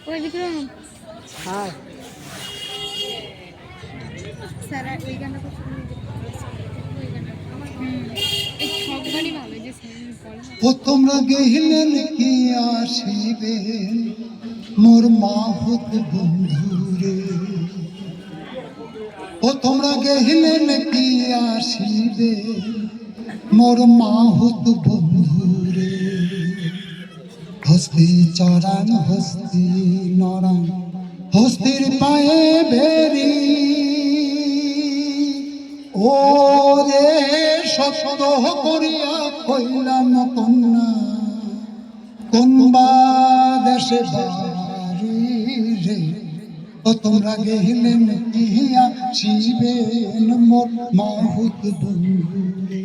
ওই বিক্রম হ্যাঁ স্যার ওই গানটা খুব ওই গানটা এই ছকবারই ভালো যে ও তোমরা গেহিলেন কি আসিবে মোর মাহুত বন্ধুরে, ও তোমরা গেহিলেন কি আসিবে মোর মাহুত বন্ধুরে। হস্তি চরান হস্তি নরান হস্তির পায়ে বেরি, ও রে শত করিয়া কইলাম কন্যা কোনবা দেশে বাড়ি রে। ও তোমরা গেহিলেন কি আসিবেন মোর মাহুত বন্ধুরে,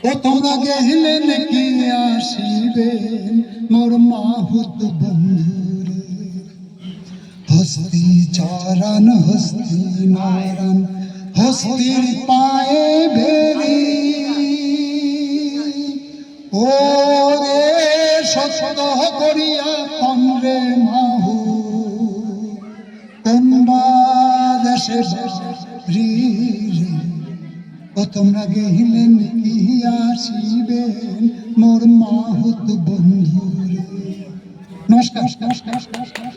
ও তোমরা গেহিলেন কি আসিবেন মোর মাহুত বন্ধুরে। হস্তি চরান হস্তি নারায়ণ হস্তির পায়ে বেরি, ও রে সত্য করিয়া কমরে মাহু কোনবা দেশে বাড়ি রে। ও তোমরা গেহিলেন কি আসিবেন মোর মাহুত বন্ধুরে। নমস্কার নমস্কার নমস্কার।